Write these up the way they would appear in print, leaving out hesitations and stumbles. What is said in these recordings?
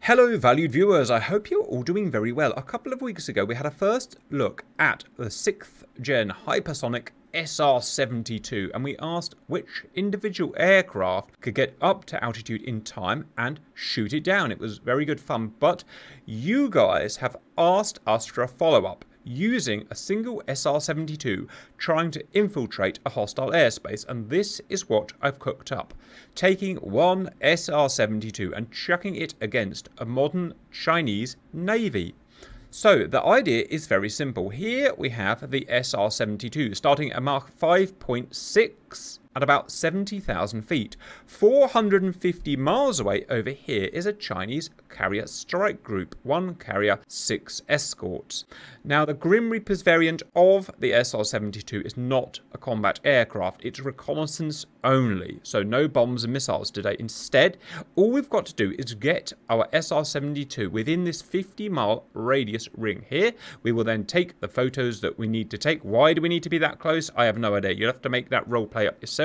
Hello valued viewers, I hope you're all doing very well. A couple of weeks ago we had a first look at the 6th gen Hypersonic SR-72 and we asked which individual aircraft could get up to altitude in time and shoot it down. It was very good fun, but you guys have asked us for a follow-up using a single SR-72 trying to infiltrate a hostile airspace, and this is what I've cooked up. Taking one SR-72 and chucking it against a modern Chinese navy. So the idea is very simple. Here we have the SR-72 starting at Mach 5.6 at about 70,000 feet. 450 miles away over here is a Chinese carrier strike group, 1 carrier, 6 escorts. Now the Grim Reaper's variant of the SR-72 is not a combat aircraft, it's reconnaissance only, so no bombs and missiles today. Instead, all we've got to do is get our SR-72 within this 50-mile radius ring here. We will then take the photos that we need to take. Why do we need to be that close? I have no idea. You'll have to make that role play up yourselves.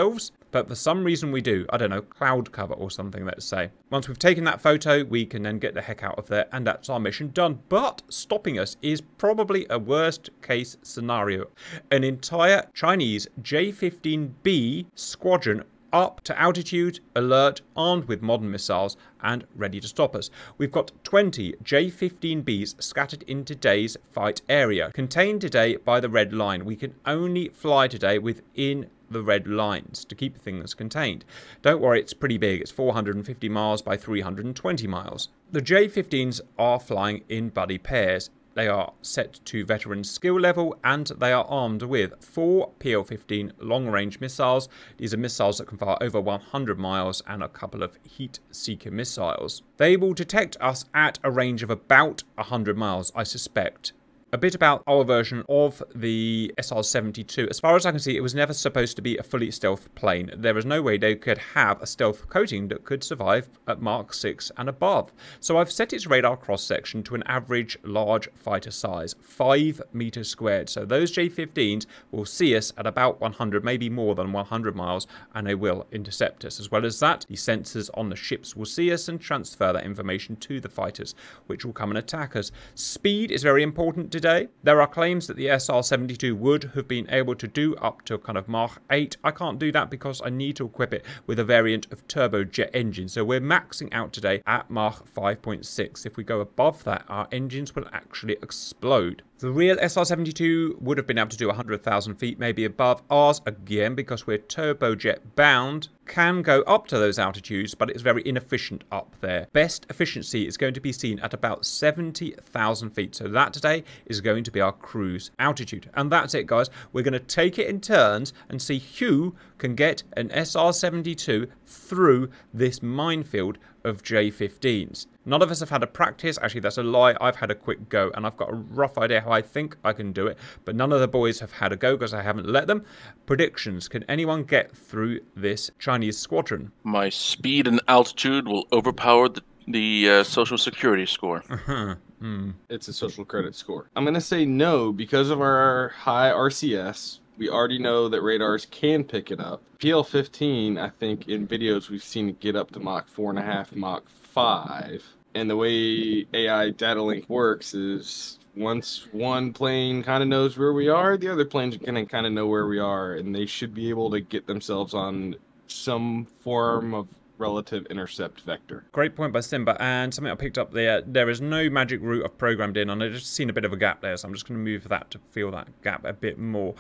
But for some reason we do. I don't know, cloud cover or something, let's say. Once we've taken that photo, we can then get the heck out of there, and that's our mission done. But stopping us is probably a worst case scenario. An entire Chinese J-15B squadron up to altitude, alert, armed with modern missiles, and ready to stop us. We've got 20 J-15Bs scattered in today's fight area, contained today by the red line. We can only fly today within the red lines to keep things contained. Don't worry, it's pretty big. It's 450 miles by 320 miles. The J-15s are flying in buddy pairs. They are set to veteran skill level and they are armed with 4 PL-15 long-range missiles. These are missiles that can fire over 100 miles and a couple of heat-seeker missiles. They will detect us at a range of about 100 miles, I suspect. A bit about our version of the SR-72. As far as I can see, it was never supposed to be a fully stealth plane. There is no way they could have a stealth coating that could survive at Mach 6 and above. So I've set its radar cross-section to an average large fighter size, 5 meters squared. So those J-15s will see us at about 100, maybe more than 100 miles, and they will intercept us. As well as that, the sensors on the ships will see us and transfer that information to the fighters, which will come and attack us. Speed is very important today. There are claims that the SR-72 would have been able to do up to kind of Mach 8. I can't do that because I need to equip it with a variant of turbojet engine. So we're maxing out today at Mach 5.6. If we go above that, our engines will actually explode. The real SR-72 would have been able to do 100,000 feet, maybe above. Ours, again, because we're turbojet bound, can go up to those altitudes, but it's very inefficient up there. Best efficiency is going to be seen at about 70,000 feet. So that today is going to be our cruise altitude. And that's it, guys. We're going to take it in turns and see who can get an SR-72 through this minefield of J-15s. None of us have had a practice. Actually, that's a lie. I've had a quick go, and I've got a rough idea how I think I can do it. But none of the boys have had a go because I haven't let them. Predictions. Can anyone get through this Chinese squadron? My speed and altitude will overpower the social security score. It's a social credit score. I'm going to say no because of our high RCS. We already know that radars can pick it up. PL-15, I think in videos we've seen it get up to Mach 4.5, Mach 5. And the way AI data link works is once one plane kind of knows where we are, the other planes are going to kind of know where we are, and they should be able to get themselves on some form of relative intercept vector. Great point by Simba, and something I picked up there. There is no magic route I've programmed in, and I've just seen a bit of a gap there, so I'm just going to move that to feel that gap a bit more.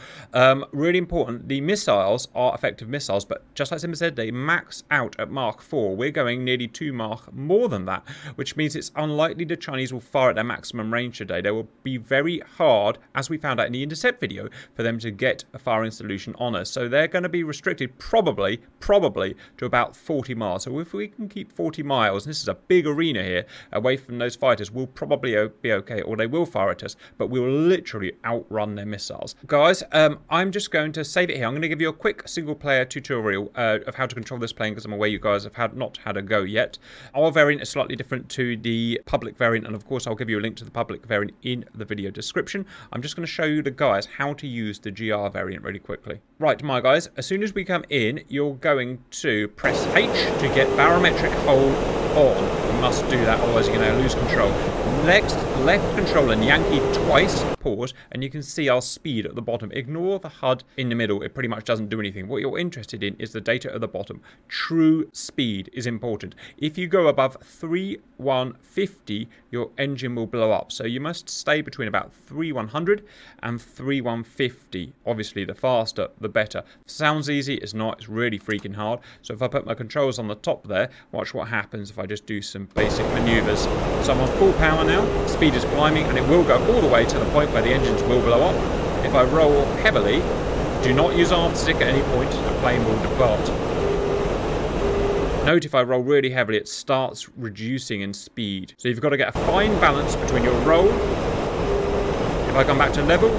Really important, the missiles are effective missiles, but just like Simba said, they max out at Mach 4. We're going nearly 2 Mach more than that, which means it's unlikely the Chinese will fire at their maximum range today. They will be very hard, as we found out in the intercept video, for them to get a firing solution on us. So they're going to be restricted probably to about 40 miles. So if we can keep 40 miles, and this is a big arena here, away from those fighters, we'll probably be okay, or they will fire at us, but we will literally outrun their missiles. Guys, I'm just going to save it here. I'm going to give you a quick single-player tutorial of how to control this plane, because I'm aware you guys have not had a go yet. Our variant is slightly different to the public variant, and of course I'll give you a link to the public variant in the video description. I'm just going to show you the guys how to use the GR variant really quickly. Right, my guys, as soon as we come in, you're going to press H to get barometric hold on. You must do that, otherwise you're going to lose control. Next, left control and Yankee twice, pause, and you can see our speed at the bottom. Ignore the HUD in the middle, it pretty much doesn't do anything. What you're interested in is the data at the bottom. True speed is important. If you go above 3150, your engine will blow up. So you must stay between about 3100 and 3150. Obviously, the faster, the better. Sounds easy, it's not, it's really freaking hard. So if I put my controls on the top there, watch what happens if I just do some basic maneuvers. So I'm on full power now, speed is climbing, and it will go all the way to the point where the engines will blow up. If I roll heavily, do not use afterstick at any point, the plane will depart. Note if I roll really heavily, it starts reducing in speed. So you've got to get a fine balance between your roll. If I come back to level,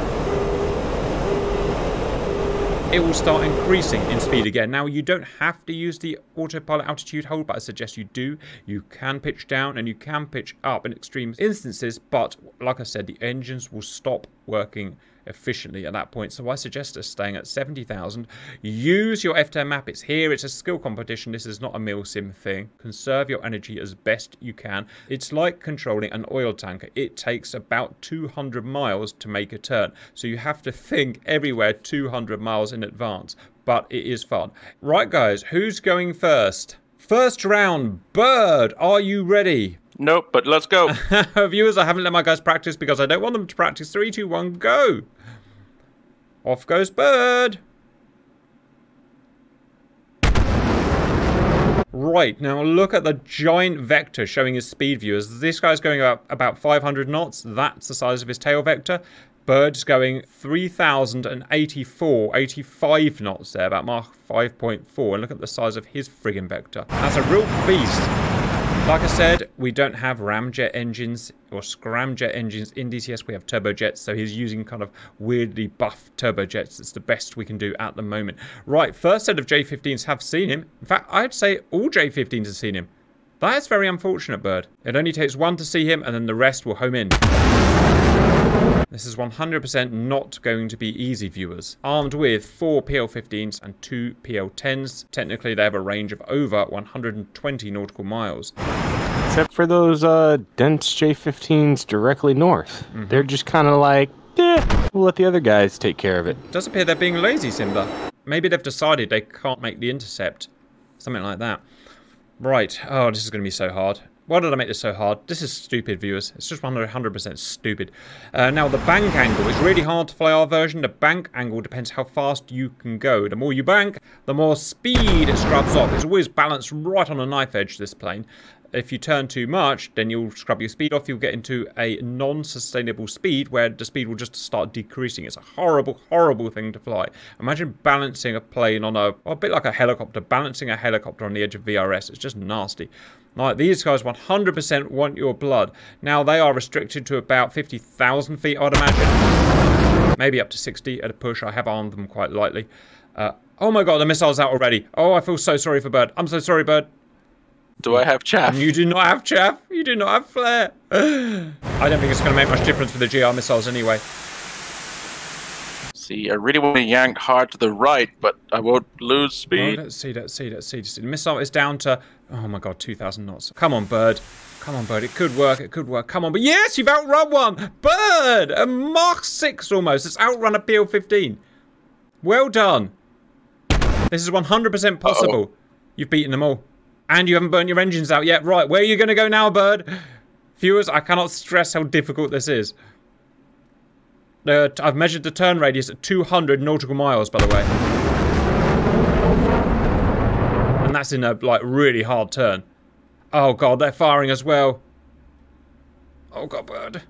it will start increasing in speed again. Now, you don't have to use the autopilot altitude hold, but I suggest you do. You can pitch down and you can pitch up in extreme instances, but like I said, the engines will stop working efficiently at that point. So I suggest us staying at 70,000. Use your F10 map. It's here. It's a skill competition. This is not a milsim thing. Conserve your energy as best you can. It's like controlling an oil tanker. It takes about 200 miles to make a turn. So you have to think everywhere 200 miles in advance. But it is fun. Right, guys, who's going first? First round, Bird, are you ready? Nope, but let's go. Viewers, I haven't let my guys practice because I don't want them to practice. 3, 2, 1, go. Off goes Bird. Right, now look at the giant vector showing his speed, viewers. This guy's going about 500 knots. That's the size of his tail vector. Bird's going 3,085 knots there, about Mach 5.4. And look at the size of his friggin' vector. That's a real beast. Like I said, we don't have ramjet engines or scramjet engines in DCS. We have turbojets, so he's using kind of weirdly buff turbojets. It's the best we can do at the moment. Right, first set of J-15s have seen him. In fact, I'd say all J-15s have seen him. That's very unfortunate, Bird. It only takes one to see him, and then the rest will home in. This is 100% not going to be easy, viewers. Armed with 4 PL-15s and 2 PL-10s. Technically, they have a range of over 120 nautical miles. Except for those dense J-15s directly north. They're just kind of like, we'll let the other guys take care of it. It does appear they're being lazy, Simba. Maybe they've decided they can't make the intercept. Something like that. Right. Oh, this is going to be so hard. Why did I make this so hard? This is stupid, viewers. It's just 100% stupid. Now, the bank angle is really hard to fly our version. The bank angle depends how fast you can go. The more you bank, the more speed it scrubs off. It's always balanced right on a knife edge, this plane. If you turn too much, then you'll scrub your speed off. You'll get into a non-sustainable speed where the speed will just start decreasing. It's a horrible, horrible thing to fly. Imagine balancing a plane on a bit like a helicopter, balancing a helicopter on the edge of VRS. It's just nasty. Like, these guys 100% want your blood. Now, they are restricted to about 50,000 feet, I'd imagine. Maybe up to 60 at a push. I have armed them quite lightly. Oh my god, the missile's out already. Oh, I feel so sorry for Bird. I'm so sorry, Bird. Do I have chaff? You do not have chaff. You do not have flare. I don't think it's going to make much difference for the GR missiles anyway. See, I really want to yank hard to the right, but I won't lose speed. Oh, let's see. The missile is down to, oh my god, 2,000 knots. Come on, Bird. Come on, Bird. It could work. It could work. Come on. But yes, you've outrun one. Bird! A Mach 6 almost. It's outrun a PL-15. Well done. This is 100% possible. You've beaten them all. And you haven't burnt your engines out yet. Right, where are you going to go now, Bird? Viewers, I cannot stress how difficult this is. I've measured the turn radius at 200 nautical miles, by the way. And that's in a, like, really hard turn. Oh, God, they're firing as well. Oh, God, Bird.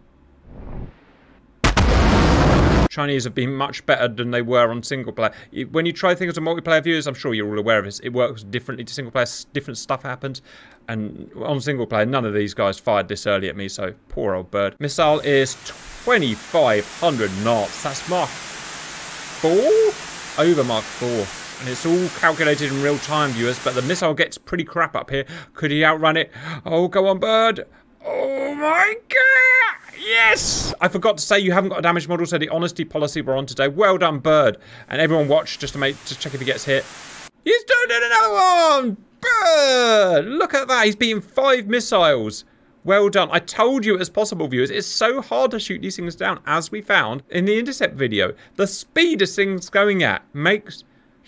Chinese have been much better than they were on single player. When you try things on multiplayer, viewers, I'm sure you're all aware of this. It works differently to single player. Different stuff happens. And on single player, none of these guys fired this early at me, so poor old Bird. Missile is 2,500 knots. That's Mach 4? Over Mach 4. And it's all calculated in real time, viewers, but the missile gets pretty crap up here. Could he outrun it? Oh, go on, Bird. Oh my god! Yes! I forgot to say you haven't got a damage model, so the honesty policy we're on today. Well done, Bird. And everyone watch just to check if he gets hit. He's doing it, another one! Bird! Look at that. He's beaten 5 missiles. Well done. I told you it was possible, viewers. It's so hard to shoot these things down, as we found in the intercept video. The speed this thing's going at makes...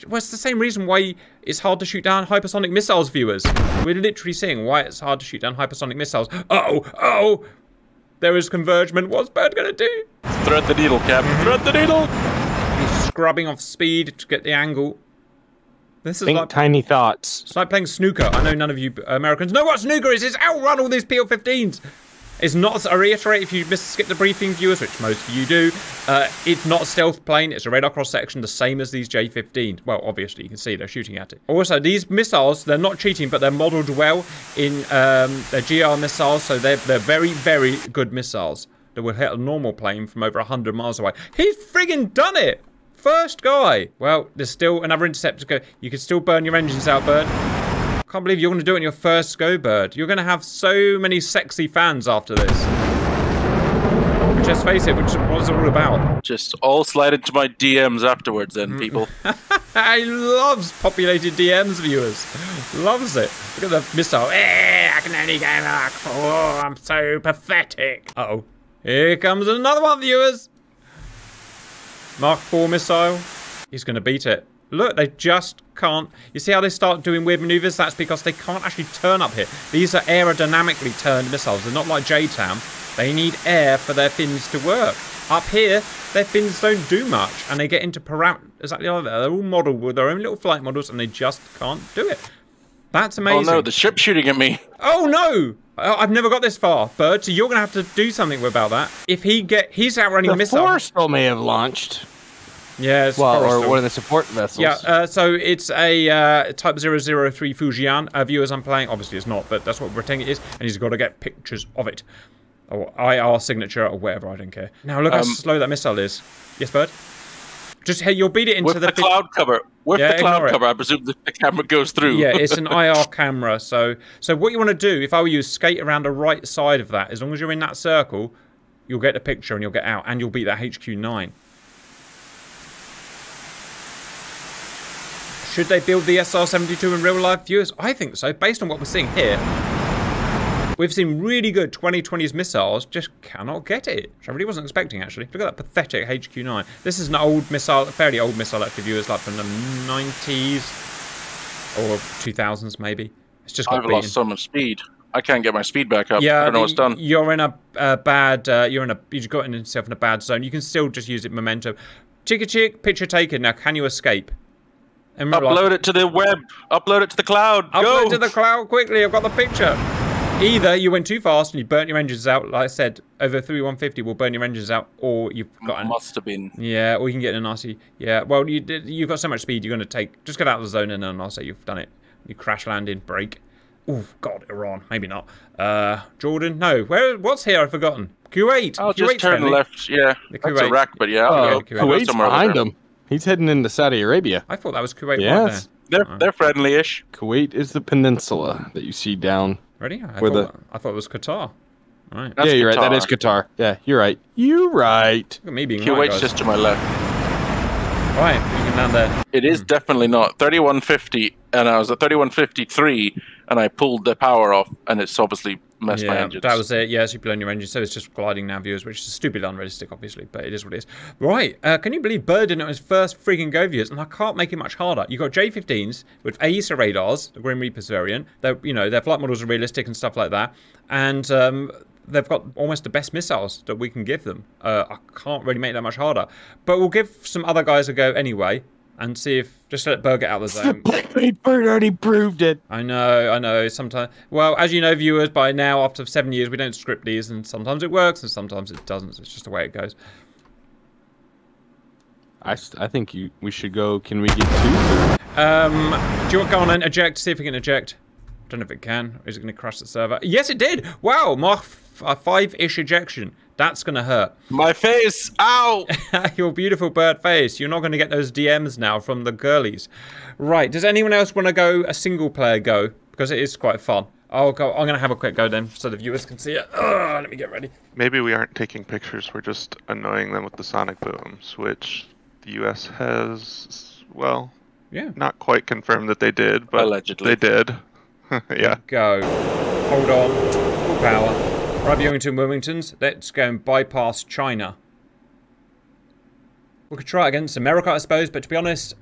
Well, it's the same reason why it's hard to shoot down hypersonic missiles, viewers. We're literally seeing why it's hard to shoot down hypersonic missiles. Oh! There is convergement. What's Bird going to do? Thread the needle, Cap. Thread the needle! He's scrubbing off speed to get the angle. This is Think like tiny thoughts. it's like playing snooker. I know none of you Americans know what snooker is. It's outrun all these PL-15s. It's not, I reiterate, if you skip the briefing, viewers, which most of you do, it's not a stealth plane. It's a radar cross-section, the same as these J-15. Well, obviously, you can see they're shooting at it. Also, these missiles, they're not cheating, but they're modeled well in their GR missiles, so they're very, very good missiles that will hit a normal plane from over 100 miles away. He's friggin' done it! First guy. Well, there's still another intercept to go. You can still burn your engines out, Bird. Can't believe you're going to do it in your first go, Bird. You're going to have so many sexy fans after this. Just face it, which is what it's all about. Just all slide into my DMs afterwards then, people. He loves populated DMs, viewers. Loves it. Look at the missile. I can only go Mach 4. I'm so pathetic. Uh-oh. Here comes another one, viewers. Mach 4 missile. He's going to beat it. Look, they just can't. You see how they start doing weird maneuvers? That's because they can't actually turn up here. These are aerodynamically turned missiles. They're not like JTAM. They need air for their fins to work. Up here, their fins don't do much, and they get into parameters. Exactly like that. They're all modeled with their own little flight models, and they just can't do it. That's amazing. Oh no, the ship's shooting at me. Oh no! I've never got this far, Bird, so you're going to have to do something about that. If he's outrunning the missile. The Forrestal may have launched. Yeah, it's well, Forrestal. or one of the support vessels. Yeah, so it's a Type 003 Fujian. Viewers, I'm playing. Obviously, it's not, but that's what we're pretending it is. And he's got to get pictures of it. Or IR signature or whatever, I don't care. Now, look how slow that missile is. Yes, Bird? Just, hey, you'll beat it into with the cloud cover. With the cloud cover, I presume the camera goes through. Yeah, it's an IR camera. So what you want to do, if I were you, is skate around the right side of that. As long as you're in that circle, you'll get the picture and you'll get out. And you'll beat that HQ-9. Should they build the SR-72 in real life, viewers? I think so, based on what we're seeing here. We've seen really good 2020s missiles, just cannot get it. Which I really wasn't expecting, actually. Look at that pathetic HQ-9. This is an old missile, a fairly old missile, actually, viewers, like from the 90s or 2000s, maybe. It's just got I've lost so much speed. I can't get my speed back up. Yeah, I don't know what's done. You're in a bad, you've gotten yourself in a bad zone. You can still just use it momentum. Chicka-chick, picture taken. Now, can you escape? Upload it to the web. Upload it to the cloud. Upload it to the cloud quickly. I've got the picture. Either you went too fast and you burnt your engines out. Like I said, over 3150 will burn your engines out, or you've got. Must have been. Yeah, or you can get a nasty. Yeah, well, you've got so much speed. You're going to take. Just get out of the zone and then I'll say you've done it. You crash landing, brake. Oh God, Iran. Maybe not. Jordan. No. What's here? I've forgotten. Kuwait. I'll just turn left. Yeah, that's Iraq, but yeah. Kuwait's behind him. He's heading into Saudi Arabia. I thought that was Kuwait. Yes. Right there. They're friendly-ish. Kuwait is the peninsula that you see down. Ready? I thought it was Qatar. Right. Yeah, you're right. That is Qatar. Yeah, you're right. You're right. Look at me being Kuwait's right, just to my left. Right, you can land there. It is definitely not 3150, and I was at 3153, and I pulled the power off, and it's obviously messed my engines. That was it. Yeah, it's blown your engine, so it's just gliding now, viewers, which is stupidly unrealistic, obviously, but it is what it is. Right, can you believe Bird did it on his first freaking go, viewers? And I can't make it much harder. You've got J-15s with AESA radars, the Grim Reapers variant. Their flight models are realistic and stuff like that, and they've got almost the best missiles that we can give them. I can't really make that much harder, but we'll give some other guys a go anyway. And see if, just let Bird get out of the zone. Bird already proved it. I know, sometimes. Well, as you know, viewers, by now, after 7 years, we don't script these, and sometimes it works, and sometimes it doesn't. It's just the way it goes. I think we should go, can we get 2? Do you want to go on and eject, see if we can eject? I don't know if it can, or is it going to crash the server? Yes, it did! Wow, Mach 5-ish ejection. That's going to hurt. My face! Ow! Your beautiful bird face. You're not going to get those DMs now from the girlies. Right, does anyone else want to go a single player go? Because it is quite fun. I'll go. I'm going to have a quick go then, so the viewers can see it. Let me get ready. Maybe we aren't taking pictures, we're just annoying them with the sonic booms, which the US has, well, Yeah. not quite confirmed that they did, but Allegedly. they did. Yeah. Go. Hold on. Full power. Right, Youngington, Wilmingtons. Let's go and bypass China. We could try against America, I suppose, but to be honest,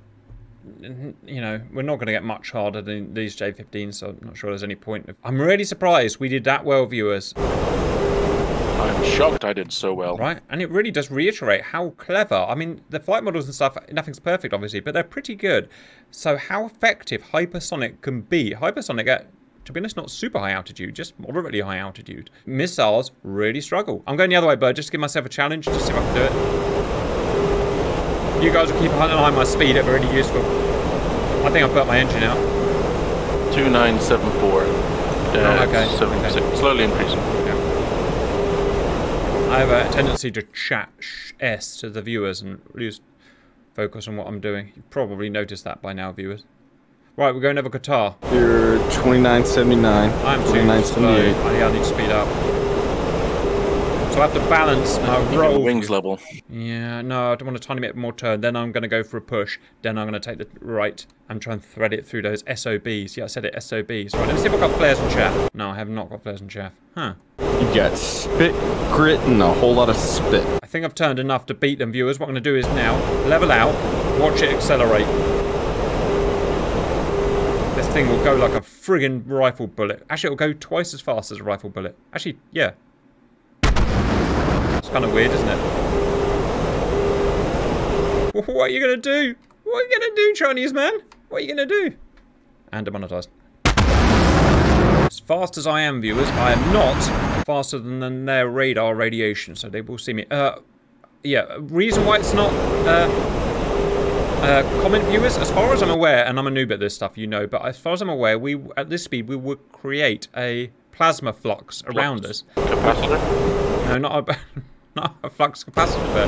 you know, we're not going to get much harder than these J-15s, so I'm not sure there's any point. I'm really surprised we did that well, viewers. I'm shocked I did so well. Right, and it really does reiterate how clever. I mean, the flight models and stuff, nothing's perfect, obviously, but they're pretty good. So how effective Hypersonic can be. Hypersonic at, to be honest, not super high altitude, just moderately high altitude. Missiles really struggle. I'm going the other way, Bird, just to give myself a challenge, just see if I can do it. You guys will keep an eye on my speed, it'll be really useful. I think I've burnt my engine out. 2974. Okay. 76. Okay. Slowly increasing. Yeah. I have a tendency to chat S to the viewers and lose focus on what I'm doing. You've probably noticed that by now, viewers. Right, we're going over Qatar. You're 2979. I'm 2978. I need to speed up. So I have to balance my roll. Wings level. Yeah, no, I don't want a tiny bit more turn. Then I'm going to go for a push. Then I'm going to take the right and try and thread it through those SOBs. Yeah, I said it, SOBs. Right, let me see if I've got flares and chaff. No, I have not got flares and chaff. Huh. You got spit, grit, and a whole lot of spit. I think I've turned enough to beat them, viewers. What I'm going to do is now level out, watch it accelerate. This thing will go like a friggin' rifle bullet. Actually, it'll go twice as fast as a rifle bullet. Actually, yeah. It's kind of weird, isn't it? What are you going to do? What are you going to do, Chinese man? What are you going to do? And demonetized. As fast as I am, viewers, I am not faster than their radar radiation, so they will see me. Yeah, reason why it's not comment, viewers, as far as I'm aware, and I'm a noob at this stuff, you know, but as far as I'm aware, we at this speed we would create a plasma flux around us. Capacitor? No, not a flux capacitor, but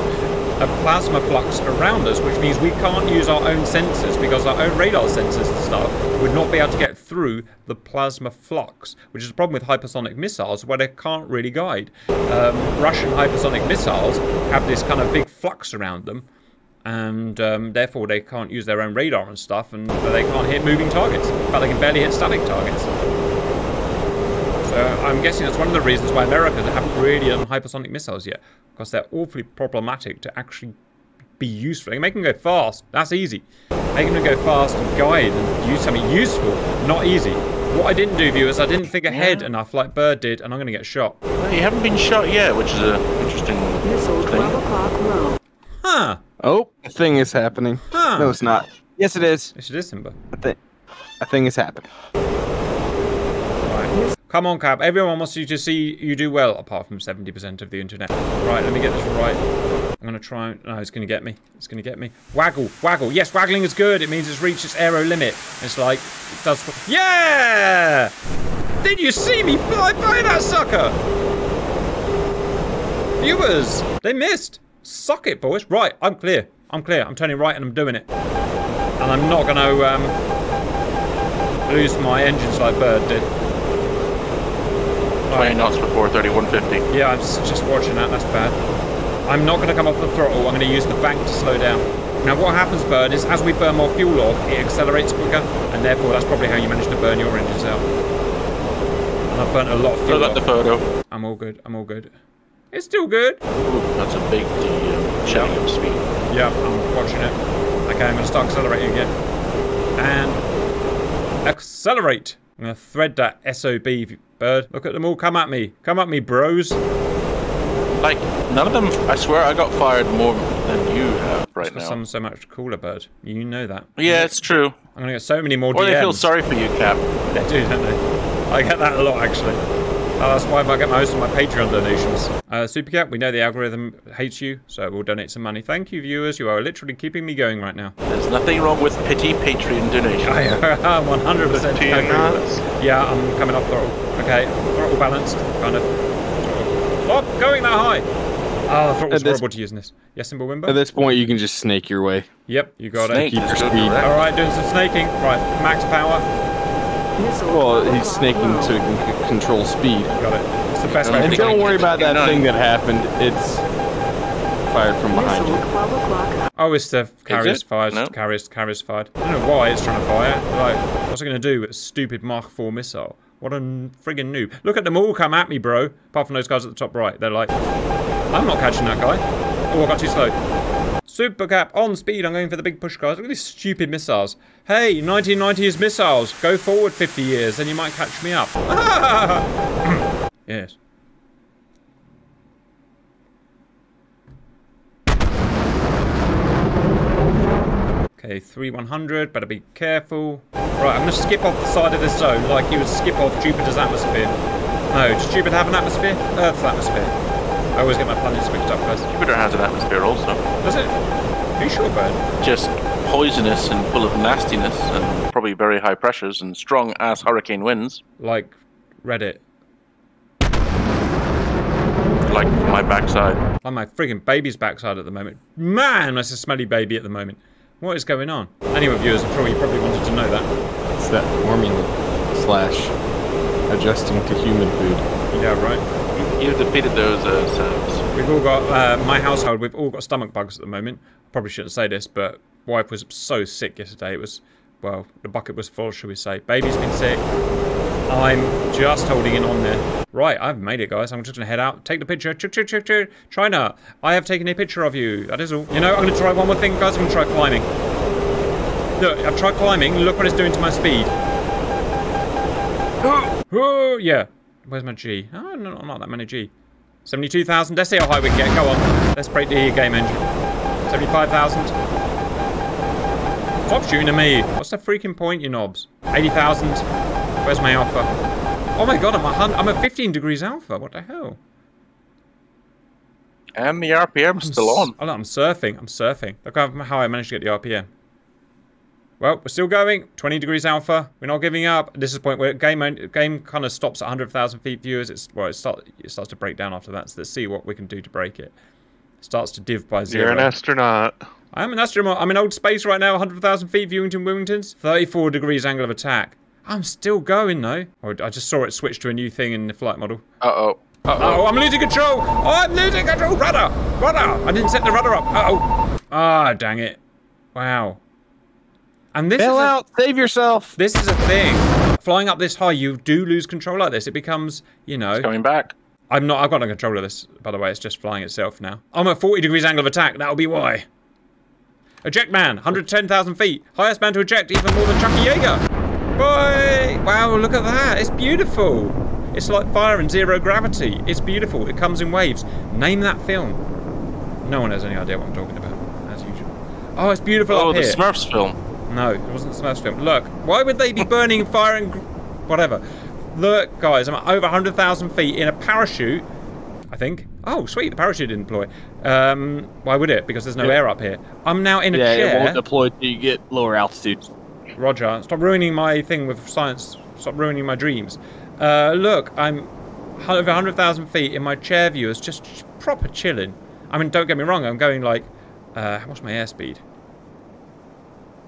a plasma flux around us, which means we can't use our own sensors because our own radar sensors and stuff would not be able to get through the plasma flux, which is the problem with hypersonic missiles where they can't really guide. Russian hypersonic missiles have this kind of big flux around them, and therefore they can't use their own radar and stuff, and they can't hit moving targets. In fact, they can barely hit static targets. So I'm guessing that's one of the reasons why America haven't really done hypersonic missiles yet, because they're awfully problematic to actually be useful. You can make them go fast, that's easy. Making them go fast and guide and use something useful, not easy. What I didn't do, viewers, I didn't think ahead enough like Bird did, and I'm going to get shot. Well, you haven't been shot yet, which is an interesting thing. Huh. Oh, a thing is happening. Huh. No, it's not. Yes, it is. Yes, it is, Simba. A thing is happening. Right. Come on, Cap. Everyone wants you to see you do well, apart from 70% of the internet. Right, let me get this right. I'm going to try and... No, it's going to get me. It's going to get me. Waggle, waggle. Yes, waggling is good. It means it's reached its aero limit. It's like... It does... Yeah! Did you see me fly by that sucker? Viewers, they missed. Suck it, boys. Right, I'm clear. I'm clear. I'm turning right and I'm doing it. And I'm not going to lose my engines like Bird did. 20 knots before 3150. Yeah, I'm just watching that. That's bad. I'm not going to come off the throttle. I'm going to use the bank to slow down. Now, what happens, Bird, is as we burn more fuel off, it accelerates quicker, and therefore that's probably how you manage to burn your engines out. And I've burnt a lot of fuel Look at the photo. I'm all good. I'm all good. It's still good. Ooh, that's a big shedding of speed. Yeah, I'm watching it. Okay, I'm going to start accelerating again. And accelerate. I'm going to thread that SOB, Bird. Look at them all come at me. Come at me, bros. Like, none of them, I swear I got fired more than you have right now. I'm so much cooler, Bird. You know that. Yeah, it's true. I'm going to get so many more DMs. Or they feel sorry for you, Cap. They do, don't they? I get that a lot, actually. That's why I get most of my Patreon donations. Supercat, we know the algorithm hates you, so we'll donate some money. Thank you, viewers. You are literally keeping me going right now. There's nothing wrong with pity Patreon donations. I'm 100% agree with this. Yeah, I'm coming off throttle. Okay, throttle balanced, kind of. Stop going that high. Oh, the throttle's horrible to use in this. Yes, Simba Wimbo? At this point, you can just snake your way. Yep, you got Snake, it. Keep your just go speed. direct. Alright, doing some snaking. Right, max power. Well, he's snaking so he can control speed. Got it. It's the best way And to don't worry about that thing that happened. It's fired from behind you. Oh, it's the carrier's it? fired. No. Carrier's fired. I don't know why it's trying to fire. Like, what's it going to do with a stupid Mach 4 missile? What a friggin' noob. Look at them all come at me, bro. Apart from those guys at the top right. They're like, I'm not catching that guy. Oh, I got too slow. Super cap on speed. I'm going for the big push, guys. Look at these stupid missiles. Hey, 1990s missiles. Go forward 50 years, then you might catch me up. Yes. Okay, 3100. Better be careful. Right, I'm going to skip off the side of this zone like you would skip off Jupiter's atmosphere. No, does Jupiter have an atmosphere? Earth's atmosphere. I always get my planets mixed up, guys. Jupiter has an atmosphere also. Does it? Are you sure, Bird? Just poisonous and full of nastiness and probably very high pressures and strong ass hurricane winds. Like Reddit. Like my backside. Like my friggin' baby's backside at the moment. Man, that's a smelly baby at the moment. What is going on? Anyway, viewers, I'm sure you probably wanted to know that. It's that forming / adjusting to human food. Yeah, right. You've defeated those cells. We've all got, my household, we've all got stomach bugs at the moment. Probably shouldn't say this, but wife was so sick yesterday. It was, well, the bucket was full, shall we say. Baby's been sick. I'm just holding it on there. Right, I've made it, guys. I'm just going to head out, take the picture. China, I have taken a picture of you. That is all. You know, I'm going to try one more thing, guys. I'm going to try climbing. Look, I've tried climbing. Look what it's doing to my speed. Oh, yeah. Where's my G? Oh, no, not that many G. 72,000. Let's see how high we can get. Go on. Let's break the game engine. 75,000. Stop shooting at me. What's the freaking point, you knobs? 80,000. Where's my alpha? Oh my god, I'm at 15 degrees alpha. What the hell? And the RPM's still on. Oh, no, I'm surfing. Look how I managed to get the RPM. Well, we're still going. 20 degrees alpha. We're not giving up. This is the point where game kind of stops at 100,000 feet viewers. It starts to break down after that. So let's see what we can do to break it. It starts to div by 0. You're an astronaut. I am an astronaut. I'm in old space right now. 100,000 feet, Viewington, Wilmingtons. 34 degrees angle of attack. I'm still going though. Oh, I just saw it switch to a new thing in the flight model. Uh-oh. Uh-oh, I'm losing control! Oh, I'm losing control! Rudder! I didn't set the rudder up. Uh-oh. Ah, dang it. Wow. And this Bail out! Save yourself! This is a thing. Flying up this high, you do lose control like this. It becomes, you know... It's coming back. I've got no control of this, by the way. It's just flying itself now. I'm at 40 degrees angle of attack. That'll be why. Eject man, 110,000 feet. Highest man to eject, even more than Chucky Yeager. Boy! Wow, look at that. It's beautiful. It's like fire in zero gravity. It's beautiful. It comes in waves. Name that film. No one has any idea what I'm talking about, as usual. Oh, it's beautiful up here. Oh, the Smurfs film. No, it wasn't the Smurfs film. Look, why would they be burning fire and... whatever. Look, guys, I'm at over 100,000 feet in a parachute, I think. Oh, sweet, the parachute didn't deploy. Why would it? Because there's no air up here. I'm now in a chair. Yeah, it won't deploy till you get lower altitude. Roger. Stop ruining my thing with science. Stop ruining my dreams. Look, I'm over 100,000 feet in my chair viewers, just proper chilling. I mean, don't get me wrong, I'm going like... what's my airspeed?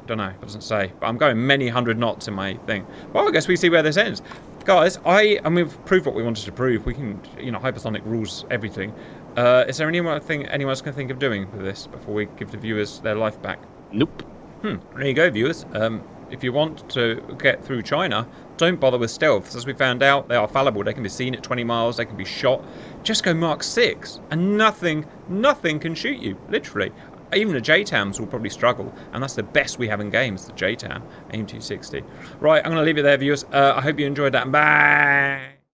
Don't know, it doesn't say. But I'm going many hundred knots in my thing. Well, I guess we see where this ends. Guys, we've proved what we wanted to prove. We can, you know, hypersonic rules everything. Is there anything anyone's going to think of doing with this before we give the viewers their life back? Nope. There you go, viewers. If you want to get through China, don't bother with stealth. As we found out, they are fallible. They can be seen at 20 miles. They can be shot. Just go Mach 6, and nothing can shoot you, literally. Even the JTAMs will probably struggle, and that's the best we have in games, the JTAM, AIM 260. Right, I'm going to leave it there, viewers. I hope you enjoyed that. Bye!